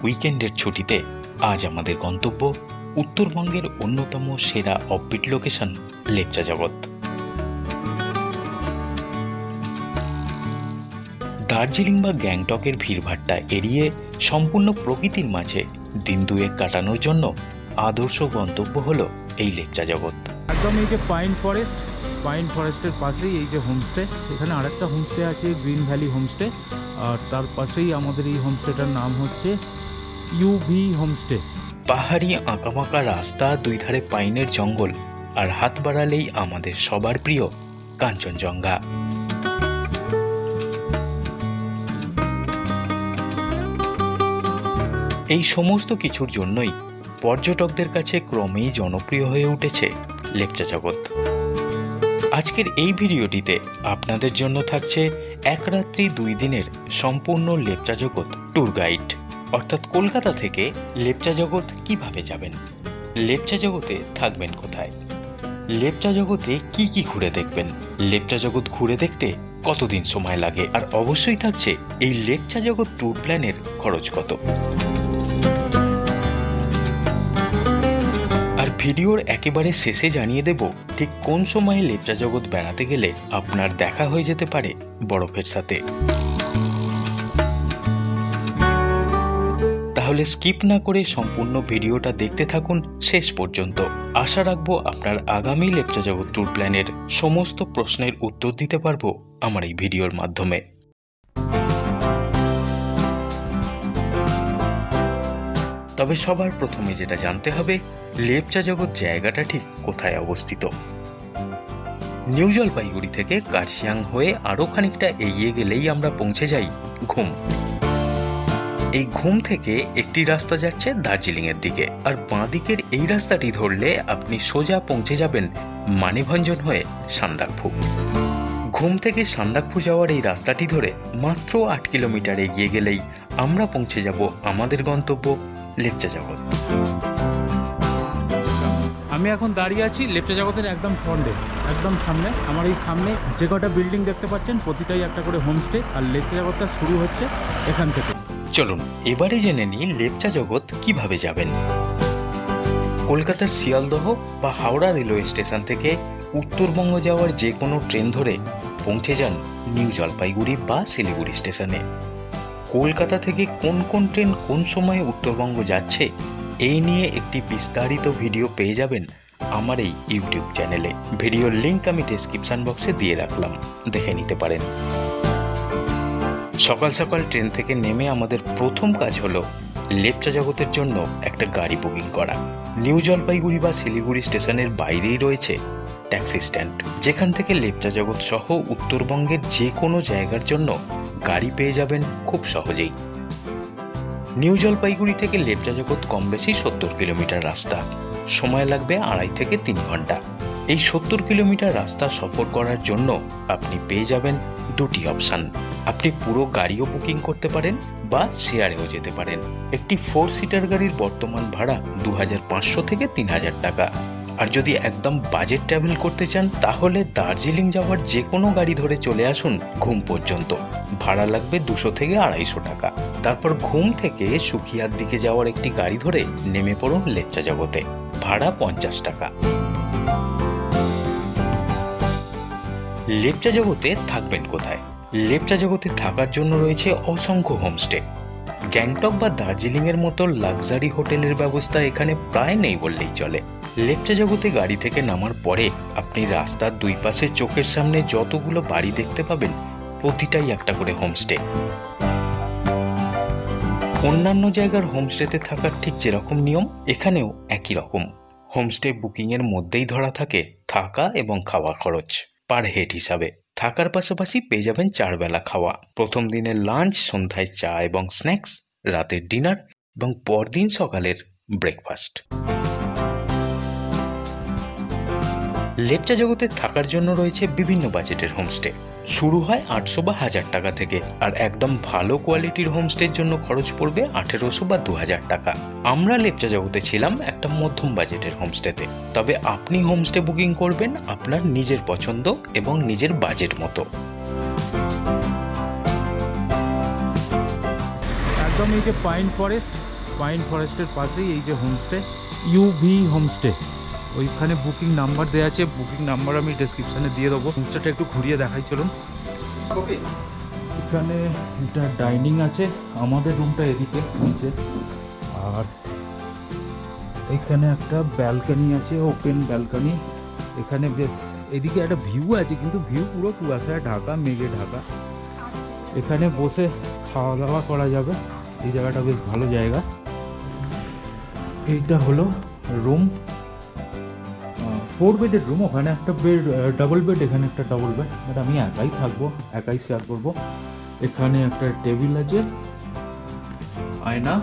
উইকেন্ডের ছুটিতে আজ আমাদের গন্তব্য উত্তরবঙ্গের অন্যতম সেরা অফবিট লোকেশন লেপচা জগৎ। দার্জিলিং বা গ্যাংটকের ভিড়ভাট্টা এড়িয়ে সম্পূর্ণ প্রকৃতির মাঝে দিন দুয়েক কাটানোর জন্য আদর্শ গন্তব্য হলো এই লেপচা জগৎ। একদম এই যে পাইন ফরেস্টের পাশেই এই যে হোমস্টে, এখানে আরেকটা হোমস্টে আছে গ্রিন ভ্যালি হোমস্টে, আর তার পাশেই আমাদের এই হোমস্টেটার নাম হচ্ছে ইউভি হোমস্টে। পাহাড়ি আঁকাবাঁকা রাস্তা, দুই ধারে পাইনের জঙ্গল, আর হাত বাড়ালেই আমাদের সবার প্রিয় কাঞ্চনজঙ্ঘা। এই সমস্ত কিছুর জন্যই পর্যটকদের কাছে ক্রমেই জনপ্রিয় হয়ে উঠেছে লেপচা জগৎ। আজকের এই ভিডিওটিতে আপনাদের জন্য থাকছে এক রাত্রি 2 দিনের সম্পূর্ণ লেপচা জগৎ ট্যুর গাইড, অর্থাৎ কলকাতা থেকে লেপচা জগৎ কিভাবে যাবেন, লেপচা জগতে থাকবেন কোথায়, লেপচা জগতে কি কি ঘুরে দেখবেন, লেপচা জগৎ ঘুরে দেখতে কতদিন সময় লাগে, আর অবশ্যই থাকছে এই লেপচা জগৎ ট্যুর প্ল্যানের খরচ কত। আর ভিডিওর একেবারে শেষে জানিয়ে দেব ঠিক কোন সময়ে লেপচা জগৎ বেড়াতে গেলে আপনার দেখা হয়ে যেতে পারে বরফের সাথে। তাহলে স্কিপ না করে সম্পূর্ণ ভিডিওটা দেখতে থাকুন শেষ পর্যন্ত। আশা রাখবো আপনার আগামী লেপচা জগৎ ট্যুর প্ল্যানের সমস্ত প্রশ্নের উত্তর দিতে পারবো আমার এই ভিডিওর মাধ্যমে। তবে সবার প্রথমে যেটা জানতে হবে, লেপচা জগৎ জায়গাটা ঠিক কোথায় অবস্থিত। নিউ জলপাইগুড়ি থেকে কার্শিয়াং হয়ে আরও খানিকটা এগিয়ে গেলেই আমরা পৌঁছে যাই ঘুম। এই ঘুম থেকে একটি রাস্তা যাচ্ছে দার্জিলিংয়ের দিকে, আর বাঁ দিকের এই রাস্তাটি ধরলে আপনি সোজা পৌঁছে যাবেন মানিভঞ্জন হয়ে সান্দাকফু। ঘুম থেকে সান্দাকফু যাওয়ার এই রাস্তাটি ধরে মাত্র 8 কিলোমিটার এগিয়ে গেলেই আমরা পৌঁছে যাব আমাদের গন্তব্য লেপচা জগৎ। আমি এখন দাঁড়িয়ে আছি লেপচা জগতের একদম ফ্রন্টে, একদম সামনে। আমার এই সামনে যে কটা বিল্ডিং দেখতে পাচ্ছেন প্রতিটাই একটা করে হোমস্টে, আর লেপচা জগৎটা শুরু হচ্ছে এখান থেকে। চলুন এবারে জেনে নিই লেপচা জগৎ কিভাবে যাবেন। কলকাতার শিয়ালদহ বা হাওড়া রেলওয়ে স্টেশন থেকে উত্তরবঙ্গ যাওয়ার যে কোনো ট্রেন ধরে পৌঁছে যান নিউ জলপাইগুড়ি বা শিলিগুড়ি স্টেশনে। কলকাতা থেকে কোন কোন ট্রেন কোন সময়ে উত্তরবঙ্গ যাচ্ছে এই নিয়ে একটি বিস্তারিত ভিডিও পেয়ে যাবেন আমার এই ইউটিউব চ্যানেলে। ভিডিওর লিঙ্ক আমি ডেসক্রিপশন বক্সে দিয়ে রাখলাম, দেখে নিতে পারেন। সকাল সকাল ট্রেন থেকে নেমে আমাদের প্রথম কাজ হলো লেপচা জগতের জন্য একটা গাড়ি বুকিং করা। নিউ জলপাইগুড়ি বা শিলিগুড়ি স্টেশনের বাইরেই রয়েছে ট্যাক্সি স্ট্যান্ড, যেখান থেকে লেপচা জগৎ সহ উত্তরবঙ্গের যে কোনো জায়গার জন্য গাড়ি পেয়ে যাবেন খুব সহজেই। নিউ জলপাইগুড়ি থেকে লেপচা জগৎ কম বেশি 70 কিলোমিটার রাস্তা, সময় লাগবে 2.5 থেকে 3 ঘন্টা। এই 70 কিলোমিটার রাস্তা সফর করার জন্য আপনি পেয়ে যাবেন দুটি অপশান। আপনি পুরো গাড়িও বুকিং করতে পারেন বা শেয়ারেও যেতে পারেন। একটি 4 সিটার গাড়ির বর্তমান ভাড়া 2500 থেকে 3000 টাকা। আর যদি একদম বাজেট ট্রাভেল করতে চান তাহলে দার্জিলিং যাওয়ার যে কোনো গাড়ি ধরে চলে আসুন ঘুম পর্যন্ত, ভাড়া লাগবে 200 থেকে 250 টাকা। তারপর ঘুম থেকে সুখিয়ার দিকে যাওয়ার একটি গাড়ি ধরে নেমে পড়ুন লেপচা জগতে, ভাড়া 50 টাকা। লেপচা জগতে থাকবেন কোথায়? লেপচা জগতে থাকার জন্য রয়েছে অসংখ্য হোমস্টে। গ্যাংটক বা দার্জিলিংয়ের মতো লাক্সারি হোটেলের ব্যবস্থা এখানে প্রায় নেই বললেই চলে। লেপচা জগতে গাড়ি থেকে নামার পরে আপনি রাস্তার দুই পাশে চোখের সামনে যতগুলো বাড়ি দেখতে পাবেন প্রতিটাই একটা করে হোমস্টে। অন্যান্য জায়গার হোমস্টেতে থাকার ঠিক যেরকম নিয়ম এখানেও একই রকম। হোমস্টে বুকিংয়ের মধ্যেই ধরা থাকে থাকা এবং খাওয়া খরচ পার হেড হিসাবে। থাকার পাশাপাশি পেয়ে যাবেন 4 বেলা খাওয়া, প্রথম দিনের লাঞ্চ, সন্ধ্যায় চা এবং স্ন্যাক্স, রাতের ডিনার এবং পরদিন সকালের ব্রেকফাস্ট। লেপচা জগতে থাকার জন্য রয়েছে বিভিন্ন বাজেটের হোমস্টে, শুরু হয় 800 বা 1000 টাকা থেকে, আর একদম ভালো কোয়ালিটির হোমস্টের জন্য খরচ পড়বে 1800 বা 2000 টাকা। আমরা লেপচা জগতে ছিলাম একটা মধ্যম বাজেটের হোমস্টেতে। তবে আপনি হোমস্টে বুকিং করবেন আপনার নিজের পছন্দ এবং নিজের বাজেট মতো। একদম এই যে পাইন ফরেস্ট পাইন ফরেস্টের পাশেই এই যে হোমস্টে ইউভি হোমস্টে, ওইখানে বুকিং নাম্বার দেওয়া আছে, বুকিং নাম্বার আমি ডেসক্রিপশানে দিয়ে দেবো। হোমস্টেটা একটু ঘুরিয়ে দেখাই চলুন। এখানে একটা ডাইনিং আছে, আমাদের রুমটা এদিকে নিচে, আর এখানে একটা ব্যালকনি আছে, ওপেন ব্যালকনি। এখানে বেশ এদিকে একটা ভিউ আছে, কিন্তু ভিউ পুরো কুয়াশায় ঢাকা, মেঘে ঢাকা। এখানে বসে খাওয়া দাওয়া করা যাবে, এই জায়গাটা বেশ ভালো জায়গা। এইটা হলো রুম, 4 বেডের রুম। ওখানে একটা বেড, ডাবল বেড, এখানে একটা ডাবল বেড, বাট আমি একাই থাকবো, একাই শেয়ার করবো। এখানে একটা টেবিল আছে, আয়না,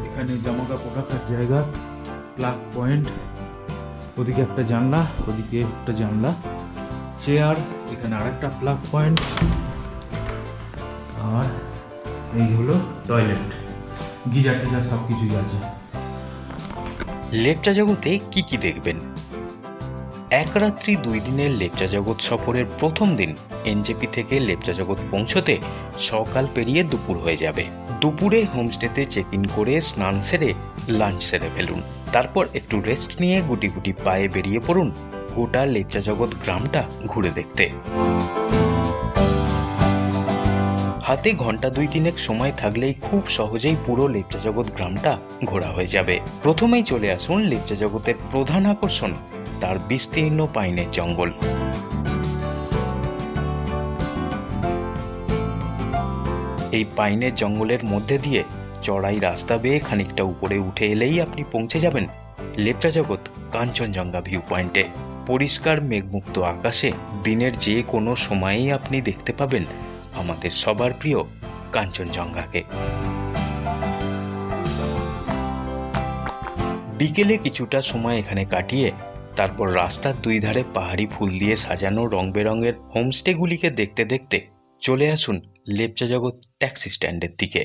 এখানে জামা কাপড় রাখার জায়গা, প্লাগ পয়েন্ট, ওদিকে একটা জানলা, ওদিকে একটা জানলা, চেয়ার, এখানে আরেকটা প্লাগ পয়েন্ট, আর এই হলো টয়লেট, গিজার টিজার সব কিছুই আছে। লেপচা জগতে কি কি দেখবেন? এক রাত্রি 2 দিনের লেপচা জগৎ সফরের প্রথম দিন এনজেপি থেকে লেপচা জগৎ পৌঁছতে সকাল পেরিয়ে দুপুর হয়ে যাবে। দুপুরে হোমস্টেতে চেক ইন করে স্নান সেরে লাঞ্চ সেরে ফেলুন। তারপর একটু রেস্ট নিয়ে গুটি গুটি পায়ে বেরিয়ে পড়ুন গোটা লেপচা জগৎ গ্রামটা ঘুরে দেখতে। হাতে ঘন্টা 2-3 সময় থাকলেই খুব সহজেই পুরো লেপচা জগৎ গ্রামটা ঘোরা হয়ে যাবে। প্রথমেই চলে আসুন লেপচা জগতের প্রধান আকর্ষণ, তার বিস্তীর্ণ পাইনের জঙ্গল। এই পাইনের জঙ্গলের মধ্যে দিয়ে চড়াই রাস্তা বেয়ে খানিকটা উপরে উঠে এলেই আপনি পৌঁছে যাবেন লেপচা জগৎ কাঞ্চনজঙ্ঘা ভিউ পয়েন্টে। পরিষ্কার মেঘমুক্ত আকাশে দিনের যে কোনো সময়েই আপনি দেখতে পাবেন আমাদের সবার প্রিয় কাঞ্চনজঙ্ঘাকে। বিকেলে কিছুটা সময় এখানে কাটিয়ে তারপর রাস্তার 2 ধারে পাহাড়ি ফুল দিয়ে সাজানো রং বেরঙের হোমস্টেগুলিকে দেখতে দেখতে চলে আসুন লেপচা জগৎ ট্যাক্সি স্ট্যান্ডের দিকে।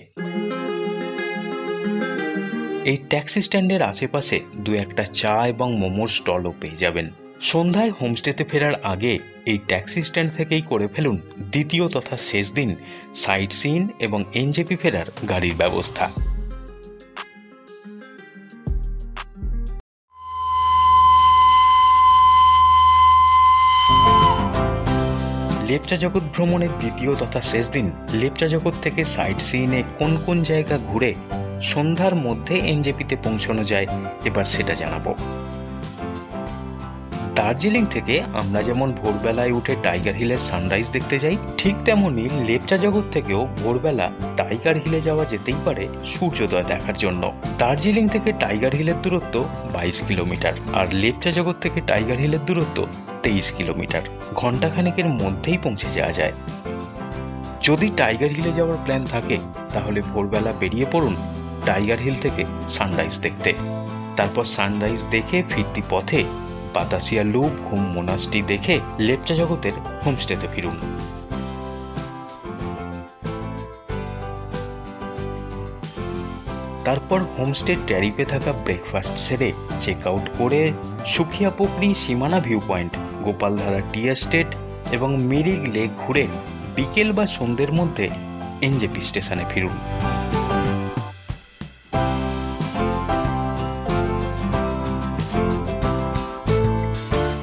এই ট্যাক্সি স্ট্যান্ডের আশেপাশে 2-1টা চা এবং মোমোর স্টলও পেয়ে যাবেন। সন্ধ্যায় হোমস্টেতে ফেরার আগে এই ট্যাক্সি স্ট্যান্ড থেকেই করে ফেলুন দ্বিতীয় তথা শেষ দিন সাইট সিন এবং এনজেপি ফেরার গাড়ির ব্যবস্থা। লেপচা জগৎ ভ্রমণের দ্বিতীয় তথা শেষ দিন লেপচা জগৎ থেকে সাইট সিইনে কোন কোন জায়গা ঘুরে সন্ধ্যার মধ্যে এনজেপিতে পৌঁছানো যায় এবার সেটা জানাবো। দার্জিলিং থেকে আমরা যেমন ভোরবেলায় উঠে টাইগার হিলের সানরাইজ দেখতে যাই, ঠিক তেমনই লেপচা জগৎ থেকেও ভোরবেলা টাইগার হিলে যাওয়া যেতেই পারে সূর্যোদয় দেখার জন্য। দার্জিলিং থেকে টাইগার হিলের দূরত্ব 22 কিলোমিটার, আর লেপচা জগৎ থেকে টাইগার হিলের দূরত্ব 23 কিলোমিটার। ঘণ্টাখানেকের মধ্যেই পৌঁছে যাওয়া যায়। যদি টাইগার হিলে যাওয়ার প্ল্যান থাকে তাহলে ভোরবেলা বেরিয়ে পড়ুন টাইগার হিল থেকে সানরাইজ দেখতে। তারপর সানরাইজ দেখে ফিরতি পথে বাতাসিয়া লুপ, ঘুম মোনাস্ট্রি দেখে লেপচা জগতের হোমস্টেতে ফিরুন। তারপর হোমস্টের ট্যারিফে থাকা ব্রেকফাস্ট সেরে চেক আউট করে সুখিয়া পুকুরি, সীমানা view point, Gopaldhara tea estate এবং মিরিক লেক ঘুরে বিকেল বা সন্ধ্যের মধ্যে এনজেপি স্টেশনে ফিরুন।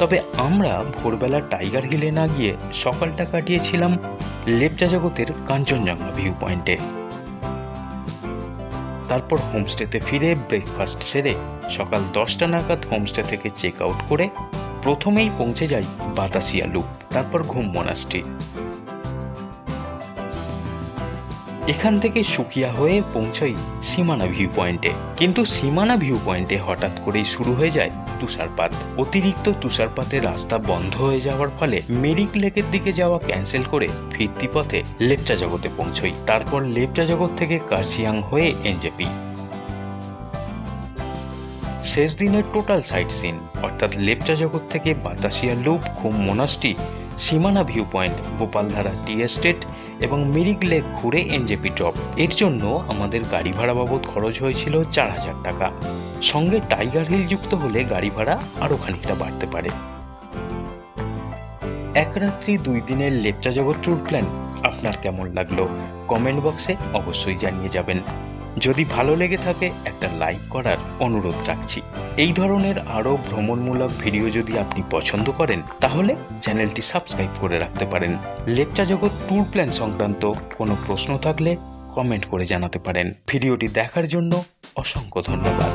তবে আমরা ভোরবেলা টাইগার হিলে না গিয়ে সকালটা কাটিয়েছিলাম লেপচা জগতের কাঞ্চনজঙ্ঘা ভিউ পয়েন্টে। তারপর হোমস্টেতে ফিরে ব্রেকফাস্ট সেরে সকাল 10টা নাগাদ হোমস্টে থেকে চেক আউট করে প্রথমেই পৌঁছে যাই বাতাসিয়া লুপ, তারপর ঘুম মোনাস্ট্রি। এখান থেকে সুকিয়া হয়ে পৌঁছই সীমানা ভিউ পয়েন্টে। কিন্তু সীমানা ভিউ পয়েন্টে হঠাৎ করেই শুরু হয়ে যায় তুষারপাত। অতিরিক্ত তুষারপাতে রাস্তা বন্ধ হয়ে যাওয়ার ফলে মেরিক লেকের দিকে যাওয়া ক্যান্সেল করে ফিরতি পথে লেপচা জগতে পৌঁছই। তারপর লেপচা জগৎ থেকে কার্শিয়াং হয়ে এনজেপি। শেষ দিনের টোটাল সাইট সিন অর্থাৎ লেপচা জগৎ থেকে বাতাসিয়া লুপ, ঘুম মোনাস্ট্রি, সীমানা view point, Gopaldhara tea estate এবং মিরিক লেক ঘুরে এনজেপি ড্রপ। এর জন্য আমাদের গাড়ি ভাড়া বাবদ খরচ হয়েছিল 4000 টাকা। সঙ্গে টাইগার হিল যুক্ত হলে গাড়ি ভাড়া আরও খানিকটা বাড়তে পারে। এক রাত্রি 2 দিনের লেপচা জগৎ ট্যুর প্ল্যান আপনার কেমন লাগলো কমেন্ট বক্সে অবশ্যই জানিয়ে যাবেন। যদি ভালো লেগে থাকে একটা লাইক করার অনুরোধ রাখছি। এই ধরনের আরও ভ্রমণমূলক ভিডিও যদি আপনি পছন্দ করেন তাহলে চ্যানেলটি সাবস্ক্রাইব করে রাখতে পারেন। লেপচা জগৎ ট্যুর প্ল্যান সংক্রান্ত কোনো প্রশ্ন থাকলে কমেন্ট করে জানাতে পারেন। ভিডিওটি দেখার জন্য অসংখ্য ধন্যবাদ।